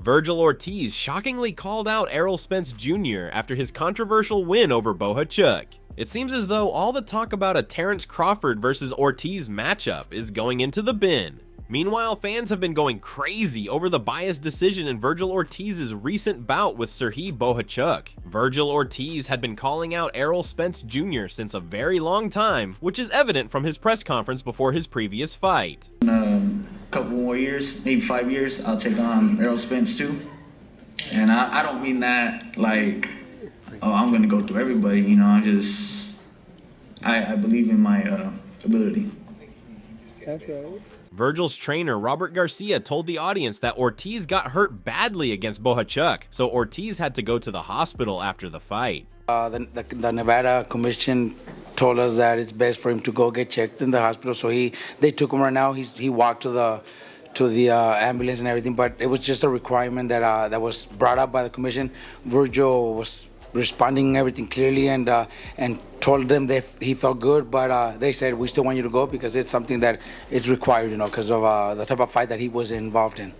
Vergil Ortiz shockingly called out Errol Spence Jr. after his controversial win over Bohachuk. It seems as though all the talk about a Terence Crawford versus Ortiz matchup is going into the bin. Meanwhile, fans have been going crazy over the biased decision in Vergil Ortiz's recent bout with Serhiy Bohachuk. Vergil Ortiz had been calling out Errol Spence Jr. since a very long time, which is evident from his press conference before his previous fight. In a couple more years, maybe 5 years, I'll take on Errol Spence too. And I don't mean that like, oh, I'm gonna go through everybody, you know, I believe in my ability. That's right. Vergil's trainer Robert Garcia told the audience that Ortiz got hurt badly against Bohachuk, so Ortiz had to go to the hospital after the fight. The Nevada Commission told us that it's best for him to go get checked in the hospital, so they took him right now. He walked to the ambulance and everything, but it was just a requirement that was brought up by the commission. Vergil was responding everything clearly and told them that he felt good, but they said we still want you to go because it's something that is required, you know, because of the type of fight that he was involved in.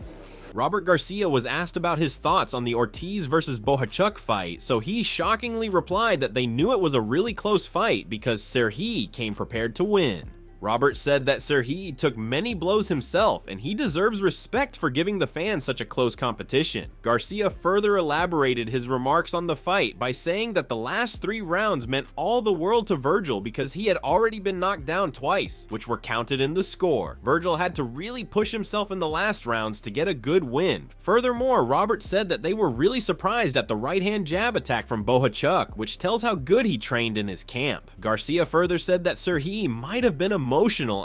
Robert Garcia was asked about his thoughts on the Ortiz versus Bohachuk fight, so he shockingly replied that they knew it was a really close fight because Serhiy came prepared to win. Robert said that Serhiy took many blows himself and he deserves respect for giving the fans such a close competition. Garcia further elaborated his remarks on the fight by saying that the last 3 rounds meant all the world to Vergil because he had already been knocked down twice, which were counted in the score. Vergil had to really push himself in the last rounds to get a good win. Furthermore, Robert said that they were really surprised at the right-hand jab attack from Bohachuk, which tells how good he trained in his camp. Garcia further said that Serhiy might have been emotional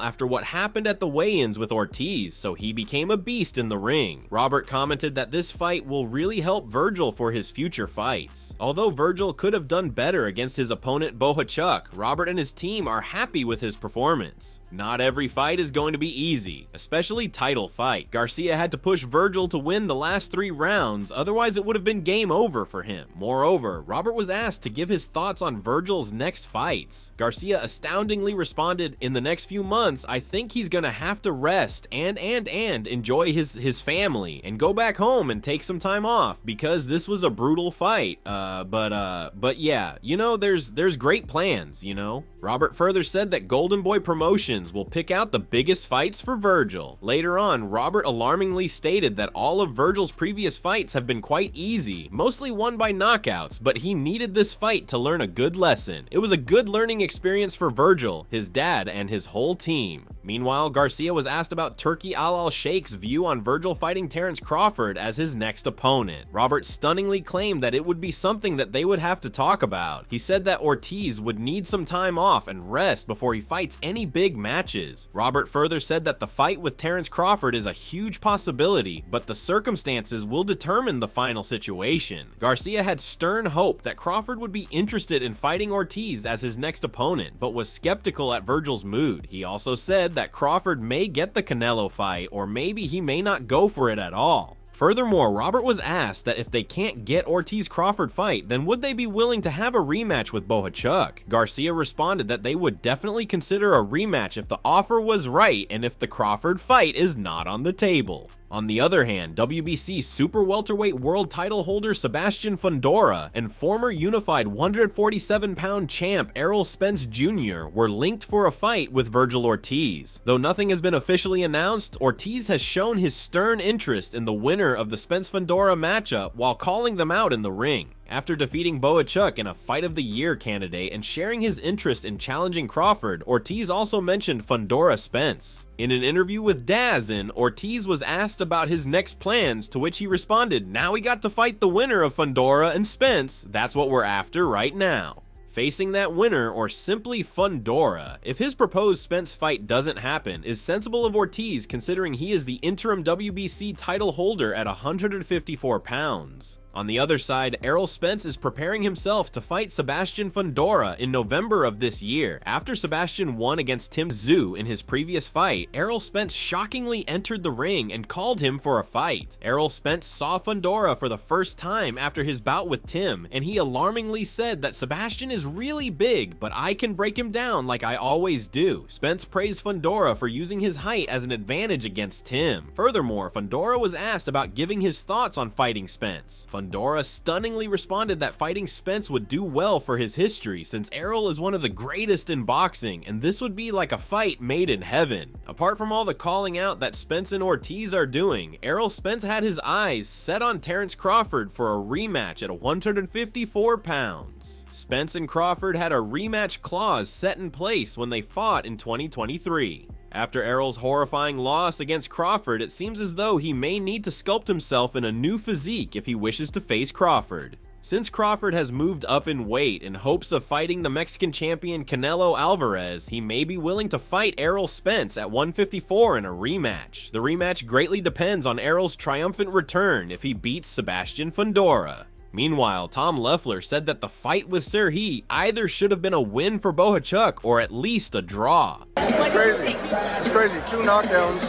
after what happened at the weigh-ins with Ortiz, so he became a beast in the ring. Robert commented that this fight will really help Vergil for his future fights. Although Vergil could have done better against his opponent Bohachuk, Robert and his team are happy with his performance. Not every fight is going to be easy, especially title fight. Garcia had to push Vergil to win the last 3 rounds, otherwise it would have been game over for him. Moreover, Robert was asked to give his thoughts on Vergil's next fights. Garcia astoundingly responded, "In the next few months, I think he's gonna have to rest and enjoy his family and go back home and take some time off because this was a brutal fight. But yeah, you know, there's great plans, you know." Robert further said that Golden Boy Promotions will pick out the biggest fights for Vergil. Later on, Robert alarmingly stated that all of Vergil's previous fights have been quite easy, mostly won by knockouts, but he needed this fight to learn a good lesson. It was a good learning experience for Vergil, his dad, and his whole team. Meanwhile, Garcia was asked about Turki Al-Sheikh's view on Vergil fighting Terence Crawford as his next opponent. Robert stunningly claimed that it would be something that they would have to talk about. He said that Ortiz would need some time off and rest before he fights any big matches. Robert further said that the fight with Terence Crawford is a huge possibility, but the circumstances will determine the final situation. Garcia had stern hope that Crawford would be interested in fighting Ortiz as his next opponent, but was skeptical at Vergil's mood. He also said that Crawford may get the Canelo fight, or maybe he may not go for it at all. Furthermore, Robert was asked that if they can't get Ortiz-Crawford fight, then would they be willing to have a rematch with Bohachuk? Garcia responded that they would definitely consider a rematch if the offer was right and if the Crawford fight is not on the table. On the other hand, WBC super welterweight world title holder Sebastian Fundora and former unified 147-pound champ Errol Spence Jr. were linked for a fight with Vergil Ortiz. Though nothing has been officially announced, Ortiz has shown his stern interest in the winner of the Spence-Fundora matchup while calling them out in the ring. After defeating Bohachuk in a Fight of the Year candidate and sharing his interest in challenging Crawford, Ortiz also mentioned Fundora Spence. In an interview with DAZN, Ortiz was asked about his next plans, to which he responded, "Now we got to fight the winner of Fundora and Spence, that's what we're after right now." Facing that winner, or simply Fundora, if his proposed Spence fight doesn't happen, is sensible of Ortiz considering he is the interim WBC title holder at 154 pounds. On the other side, Errol Spence is preparing himself to fight Sebastian Fundora in November of this year. After Sebastian won against Tim Tszyu in his previous fight, Errol Spence shockingly entered the ring and called him for a fight. Errol Spence saw Fundora for the first time after his bout with Tim, and he alarmingly said that Sebastian is really big, but I can break him down like I always do. Spence praised Fundora for using his height as an advantage against Tim. Furthermore, Fundora was asked about giving his thoughts on fighting Spence. Fundora stunningly responded that fighting Spence would do well for his history, since Errol is one of the greatest in boxing, and this would be like a fight made in heaven. Apart from all the calling out that Spence and Ortiz are doing, Errol Spence had his eyes set on Terrence Crawford for a rematch at 154 pounds. Spence and Crawford had a rematch clause set in place when they fought in 2023. After Errol's horrifying loss against Crawford, it seems as though he may need to sculpt himself in a new physique if he wishes to face Crawford. Since Crawford has moved up in weight in hopes of fighting the Mexican champion Canelo Alvarez, he may be willing to fight Errol Spence at 154 in a rematch. The rematch greatly depends on Errol's triumphant return if he beats Sebastian Fundora. Meanwhile, Tom Leffler said that the fight with Serhiy either should have been a win for Bohachuk or at least a draw. It's crazy. It's crazy. 2 knockdowns.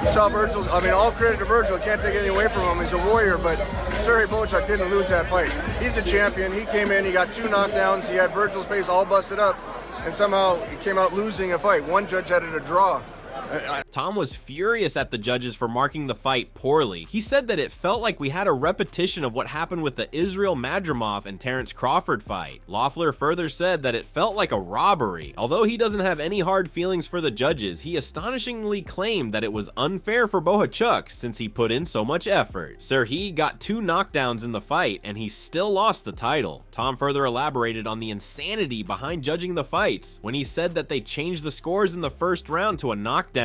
You saw Vergil. I mean, all credit to Vergil. Can't take anything away from him. He's a warrior, but Serhiy Bohachuk didn't lose that fight. He's a champion. He came in. He got 2 knockdowns. He had Vergil's face all busted up, and somehow he came out losing a fight. One judge had it a draw. Tom was furious at the judges for marking the fight poorly. He said that it felt like we had a repetition of what happened with the Israel Madrimov and Terrence Crawford fight. Loeffler further said that it felt like a robbery. Although he doesn't have any hard feelings for the judges, he astonishingly claimed that it was unfair for Bohachuk since he put in so much effort. Serhiy got 2 knockdowns in the fight and he still lost the title. Tom further elaborated on the insanity behind judging the fights when he said that they changed the scores in the first round to a knockdown.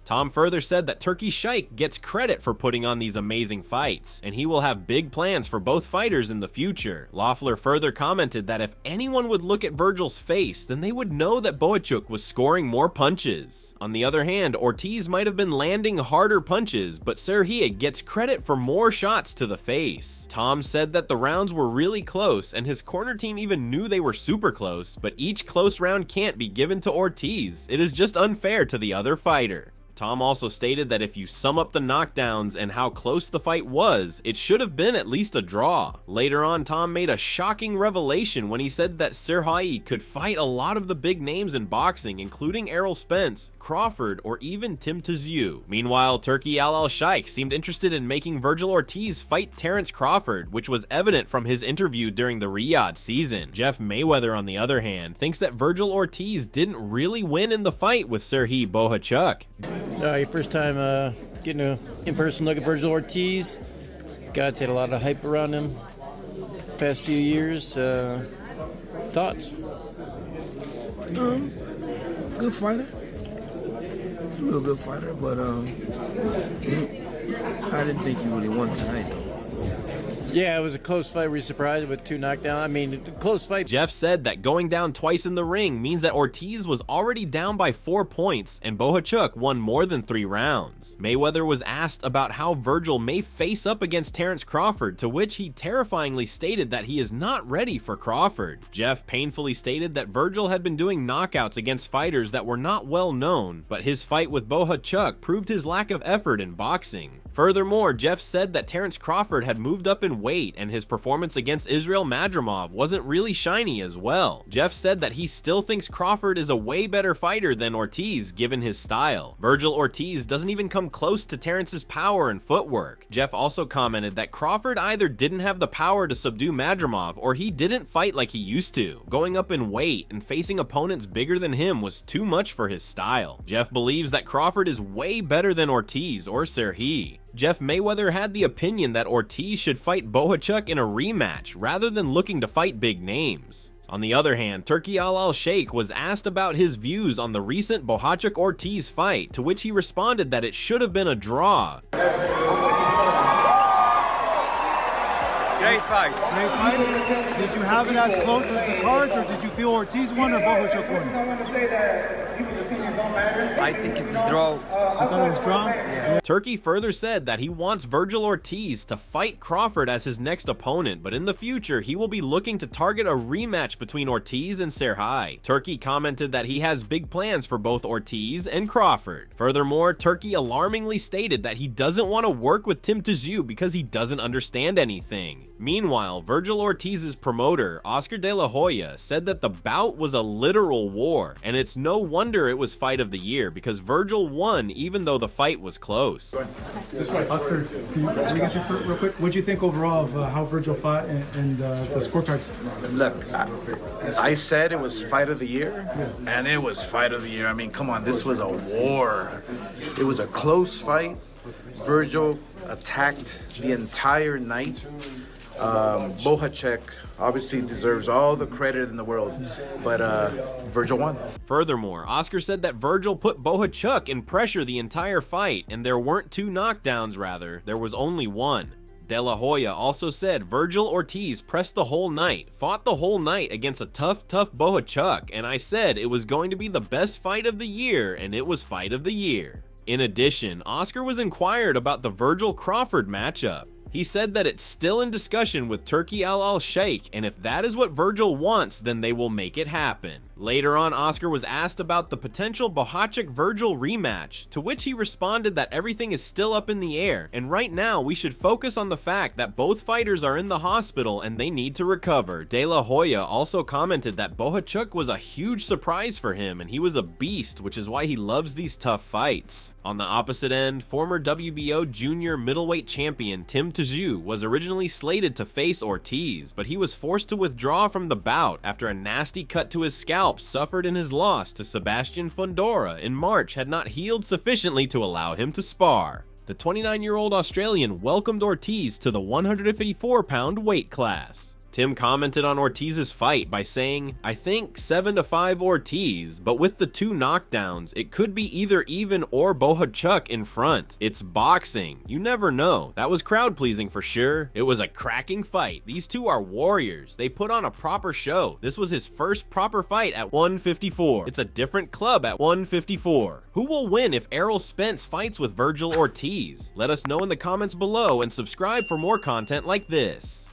Tom further said that Turkey Shaik gets credit for putting on these amazing fights, and he will have big plans for both fighters in the future. Loeffler further commented that if anyone would look at Vergil's face, then they would know that Bohachuk was scoring more punches. On the other hand, Ortiz might have been landing harder punches, but Serhiy gets credit for more shots to the face. Tom said that the rounds were really close, and his corner team even knew they were super close, but each close round can't be given to Ortiz. It is just unfair to the other fighter. Tom also stated that if you sum up the knockdowns and how close the fight was, it should have been at least a draw. Later on, Tom made a shocking revelation when he said that Serhiy could fight a lot of the big names in boxing, including Errol Spence, Crawford, or even Tim Tszyu. Meanwhile, Turki Al-Sheikh seemed interested in making Vergil Ortiz fight Terrence Crawford, which was evident from his interview during the Riyadh season. Jeff Mayweather, on the other hand, thinks that Vergil Ortiz didn't really win in the fight with Serhiy Bohachuk. Your first time getting an in-person look at Vergil Ortiz. God's had a lot of hype around him past few years. Thoughts? Good fighter. Real good fighter, but I didn't think he really won tonight, though. Yeah, it was a close fight. Were you surprised with 2 knockdowns? I mean, close fight. Jeff said that going down twice in the ring means that Ortiz was already down by 4 points and Bohachuk won more than 3 rounds. Mayweather was asked about how Vergil may face up against Terrence Crawford, to which he terrifyingly stated that he is not ready for Crawford. Jeff painfully stated that Vergil had been doing knockouts against fighters that were not well known, but his fight with Bohachuk proved his lack of effort in boxing. Furthermore, Jeff said that Terrence Crawford had moved up in weight and his performance against Israel Madrimov wasn't really shiny as well. Jeff said that he still thinks Crawford is a way better fighter than Ortiz given his style. Vergil Ortiz doesn't even come close to Terrence's power and footwork. Jeff also commented that Crawford either didn't have the power to subdue Madrimov or he didn't fight like he used to. Going up in weight and facing opponents bigger than him was too much for his style. Jeff believes that Crawford is way better than Ortiz or Serhiy. Jeff Mayweather had the opinion that Ortiz should fight Bohachuk in a rematch rather than looking to fight big names. On the other hand, Turki Al-Sheikh was asked about his views on the recent Bohachuk-Ortiz fight, to which he responded that it should have been a draw. Great fight. Great fight. Did you have it as close as the cards, or did you feel Ortiz won or Bohachuk won? I think it's draw. I thought it was draw. Turkey further said that he wants Vergil Ortiz to fight Crawford as his next opponent, but in the future he will be looking to target a rematch between Ortiz and Serhai. Turkey commented that he has big plans for both Ortiz and Crawford. Furthermore, Turkey alarmingly stated that he doesn't want to work with Tim Tszyu because he doesn't understand anything. Meanwhile, Vergil Ortiz's promoter, Oscar De La Hoya, said that the bout was a literal war, and it's no wonder it was fight of the year because Vergil won even though the fight was close. This way, Oscar. Can you get your foot real quick? What do you think overall of how Vergil fought and the scorecards? Look, I said it was fight of the year, and it was fight of the year. I mean, come on, this was a war. It was a close fight. Vergil attacked the entire night. Bohacek obviously deserves all the credit in the world, but Vergil won. Furthermore, Oscar said that Vergil put Bohacek in pressure the entire fight, and there weren't 2 knockdowns, rather, there was only 1. De La Hoya also said Vergil Ortiz pressed the whole night, fought the whole night against a tough Bohacek, and I said it was going to be the best fight of the year, and it was fight of the year. In addition, Oscar was inquired about the Vergil Crawford matchup. He said that it's still in discussion with Turki Al Sheikh, and if that is what Vergil wants, then they will make it happen. Later on, Oscar was asked about the potential Bohacek-Vergil rematch, to which he responded that everything is still up in the air, and right now we should focus on the fact that both fighters are in the hospital and they need to recover. De La Hoya also commented that Bohacek was a huge surprise for him, and he was a beast, which is why he loves these tough fights. On the opposite end, former WBO junior middleweight champion Tim Tszyu was originally slated to face Ortiz, but he was forced to withdraw from the bout after a nasty cut to his scalp suffered in his loss to Sebastian Fundora in March had not healed sufficiently to allow him to spar. The 29-year-old Australian welcomed Ortiz to the 154-pound weight class. Tim commented on Ortiz's fight by saying, "I think 7-5 Ortiz, but with the 2 knockdowns, it could be either even or Bohacek in front. It's boxing. You never know. That was crowd pleasing for sure. It was a cracking fight. These two are warriors. They put on a proper show. This was his first proper fight at 154. It's a different club at 154. Who will win if Errol Spence fights with Vergil Ortiz? Let us know in the comments below and subscribe for more content like this."